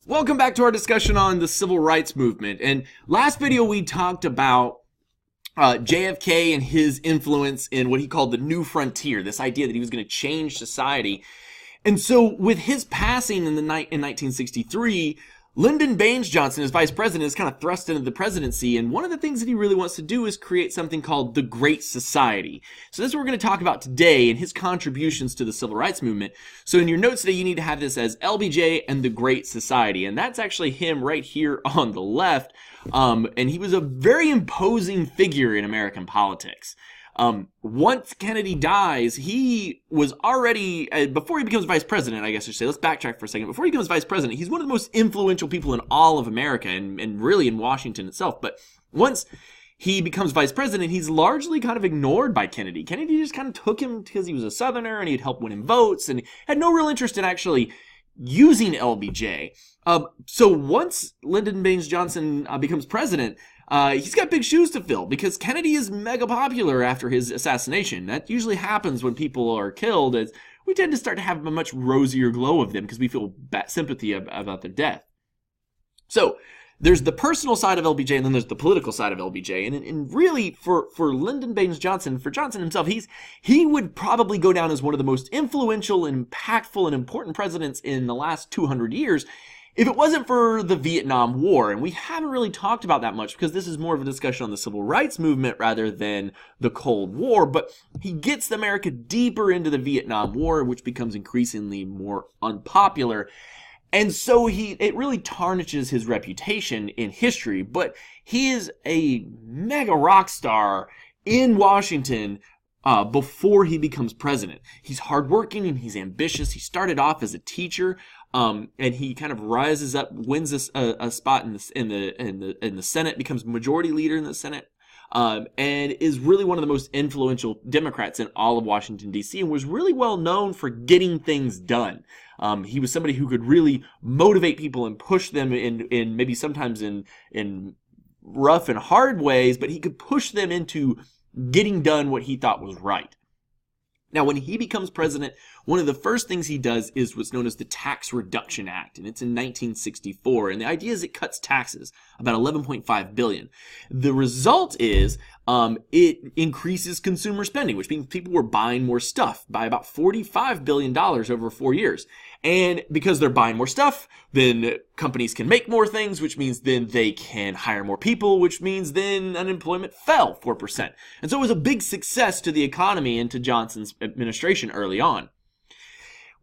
Welcome back to our discussion on the civil rights movement. And last video we talked about JFK and his influence in what he called the new frontier, this idea that he was going to change society. And so with his passing in 1963, Lyndon Baines Johnson, as vice president, is kind of thrust into the presidency, and one of the things that he really wants to do is create something called the Great Society. So this is what we're going to talk about today and his contributions to the civil rights movement. So in your notes today, you need to have this as LBJ and the Great Society, and that's actually him right here on the left, and he was a very imposing figure in American politics. Once Kennedy dies, he was already, before he becomes vice president, I guess I should say, let's backtrack for a second. Before he becomes vice president, he's one of the most influential people in all of America and really in Washington itself. But once he becomes vice president, he's largely kind of ignored by Kennedy. Kennedy just kind of took him because he was a Southerner and he'd helped win him votes and had no real interest in actually using LBJ. So once Lyndon Baines Johnson becomes president, he's got big shoes to fill because Kennedy is mega popular after his assassination. That usually happens when people are killed, as we tend to start to have a much rosier glow of them because we feel sympathy about their death. So there's the personal side of LBJ and then there's the political side of LBJ. And really for Lyndon Baines Johnson, for Johnson himself, he would probably go down as one of the most influential, impactful, and important presidents in the last 200 years. If it wasn't for the Vietnam War, and we haven't really talked about that much because this is more of a discussion on the civil rights movement rather than the Cold War, but he gets America deeper into the Vietnam War, which becomes increasingly more unpopular. And so it really tarnishes his reputation in history, but he is a mega rock star in Washington before he becomes president. He's hardworking and he's ambitious. He started off as a teacher. And he kind of rises up, wins a spot in the Senate, becomes majority leader in the Senate, and is really one of the most influential Democrats in all of Washington, D.C., and was really well known for getting things done. He was somebody who could really motivate people and push them in maybe sometimes in rough and hard ways, but he could push them into getting done what he thought was right. Now, when he becomes president, one of the first things he does is what's known as the Tax Reduction Act, and it's in 1964. And the idea is it cuts taxes, about $11.5 billion. The result is it increases consumer spending, which means people were buying more stuff by about $45 billion over 4 years. And because they're buying more stuff, then companies can make more things, which means then they can hire more people, which means then unemployment fell 4%. And so it was a big success to the economy and to Johnson's administration early on.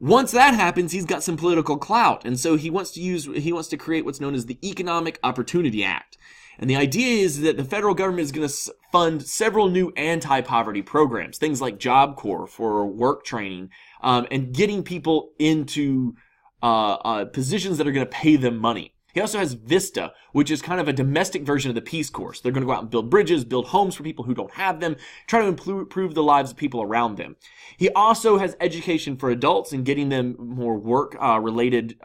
Once that happens, he's got some political clout, and so he wants to create what's known as the Economic Opportunity Act. And the idea is that the federal government is going to fund several new anti-poverty programs, things like Job Corps for work training, and getting people into positions that are going to pay them money. He also has VISTA, which is kind of a domestic version of the Peace Corps. They're going to go out and build bridges, build homes for people who don't have them, try to improve the lives of people around them. He also has education for adults and getting them more work-related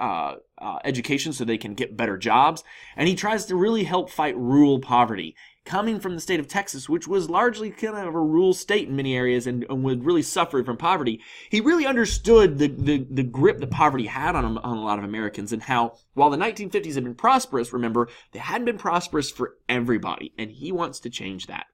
education so they can get better jobs. And he tries to really help fight rural poverty. Coming from the state of Texas, which was largely kind of a rural state in many areas and would really suffer from poverty, he really understood the grip that poverty had on a lot of Americans, and how while the 1950s had been prosperous, remember, they hadn't been prosperous for everybody, and he wants to change that.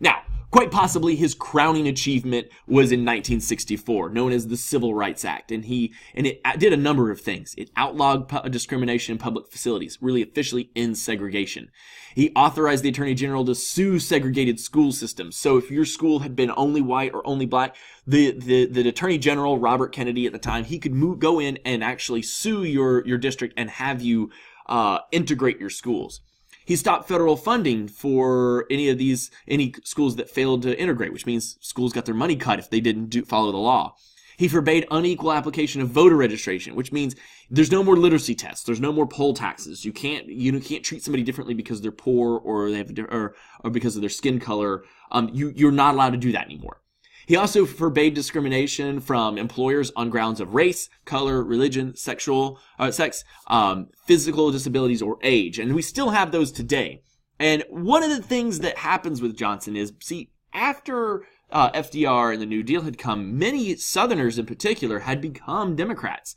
Now, quite possibly his crowning achievement was in 1964, known as the Civil Rights Act, and it did a number of things. It outlawed discrimination in public facilities, really officially ends segregation. He authorized the Attorney General to sue segregated school systems. So if your school had been only white or only black, the Attorney General, Robert Kennedy at the time, he could go in and actually sue your district and have you integrate your schools. He stopped federal funding for any schools that failed to integrate, which means schools got their money cut if they didn't follow the law. He forbade unequal application of voter registration, which means there's no more literacy tests, there's no more poll taxes. You can't treat somebody differently because they're poor or they have or because of their skin color. You're not allowed to do that anymore. He also forbade discrimination from employers on grounds of race, color, religion, sex, physical disabilities, or age. And we still have those today. And one of the things that happens with Johnson is, after FDR and the New Deal had come, many Southerners in particular had become Democrats.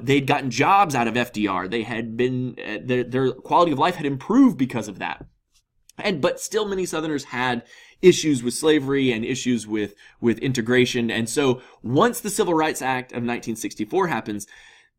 They'd gotten jobs out of FDR. They had been their quality of life had improved because of that. But still, many Southerners had issues with slavery and issues with integration. And so once the Civil Rights Act of 1964 happens,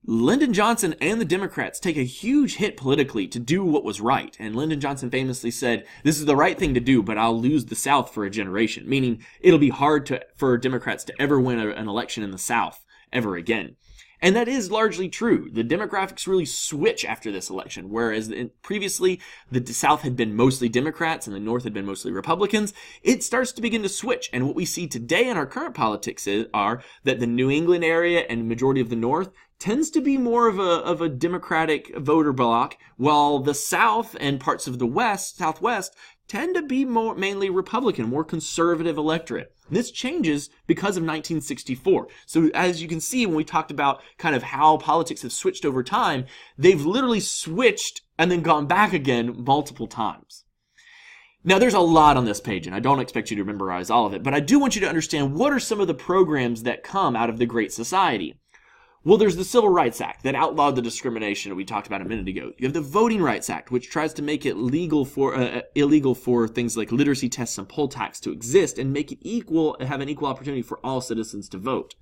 Lyndon Johnson and the Democrats take a huge hit politically to do what was right. And Lyndon Johnson famously said, "This is the right thing to do, but I'll lose the South for a generation," meaning it'll be hard for Democrats to ever win an election in the South ever again. And that is largely true. The demographics really switch after this election, whereas previously the South had been mostly Democrats and the North had been mostly Republicans. It starts to begin to switch. And what we see today in our current politics are that the New England area and majority of the North tends to be more of a Democratic voter bloc, while the South and parts of the Southwest, tend to be mainly Republican, more conservative electorate. This changes because of 1964. So as you can see, when we talked about kind of how politics have switched over time, they've literally switched and then gone back again multiple times. Now, there's a lot on this page, and I don't expect you to memorize all of it, but I do want you to understand what are some of the programs that come out of the Great Society. Well, there's the Civil Rights Act that outlawed the discrimination that we talked about a minute ago. You have the Voting Rights Act, which tries to make it illegal for things like literacy tests and poll tax to exist and make it have an equal opportunity for all citizens to vote.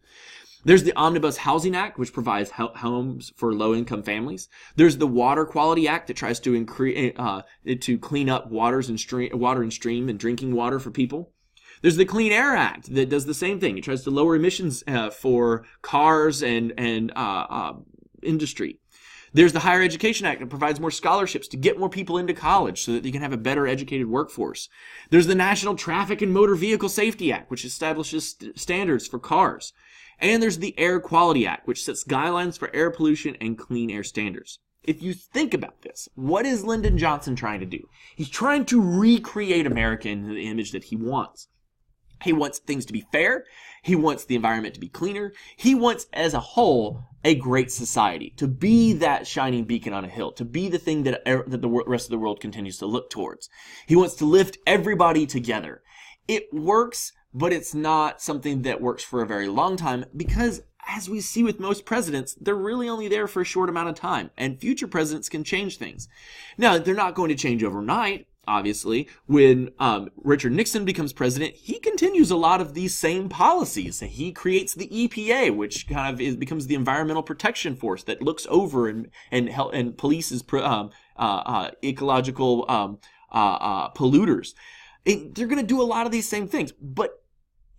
There's the Omnibus Housing Act, which provides homes for low-income families. There's the Water Quality Act that tries to clean up water and stream and drinking water for people. There's the Clean Air Act that does the same thing. It tries to lower emissions for cars and industry. There's the Higher Education Act that provides more scholarships to get more people into college so that you can have a better educated workforce. There's the National Traffic and Motor Vehicle Safety Act, which establishes standards for cars. And there's the Air Quality Act, which sets guidelines for air pollution and clean air standards. If you think about this, what is Lyndon Johnson trying to do? He's trying to recreate America in the image that he wants. He wants things to be fair. He wants the environment to be cleaner. He wants, as a whole, a great society, to be that shining beacon on a hill, to be the thing that the rest of the world continues to look towards. He wants to lift everybody together. It works, but it's not something that works for a very long time because, as we see with most presidents, they're really only there for a short amount of time, and future presidents can change things. Now, they're not going to change overnight. Obviously, when Richard Nixon becomes president, he continues a lot of these same policies. He creates the EPA, which kind of becomes the environmental protection force that looks over and polices ecological polluters. They're going to do a lot of these same things, but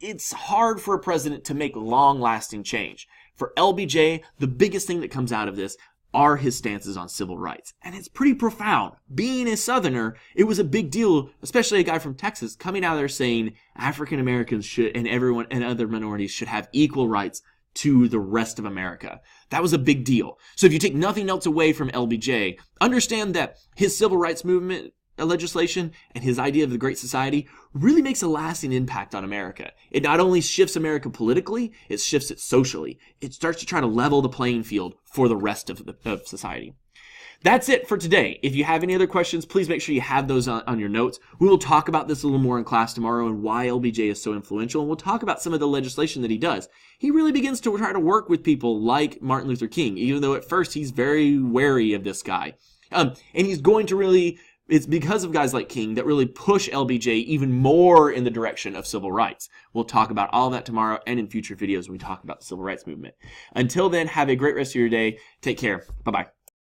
it's hard for a president to make long-lasting change. For LBJ, the biggest thing that comes out of this are his stances on civil rights. And it's pretty profound. Being a Southerner, it was a big deal, especially a guy from Texas coming out there saying African Americans should, and everyone and other minorities should have equal rights to the rest of America. That was a big deal. So if you take nothing else away from LBJ, understand that his civil rights movement legislation and his idea of the Great Society really makes a lasting impact on America. It not only shifts America politically, it shifts it socially. It starts to try to level the playing field for the rest of society. That's it for today. If you have any other questions, please make sure you have those on your notes. We will talk about this a little more in class tomorrow and why LBJ is so influential, and we'll talk about some of the legislation that he does. He really begins to try to work with people like Martin Luther King, even though at first he's very wary of this guy. And he's going to really... It's because of guys like King that really push LBJ even more in the direction of civil rights. We'll talk about all of that tomorrow and in future videos when we talk about the civil rights movement. Until then, have a great rest of your day. Take care. Bye-bye.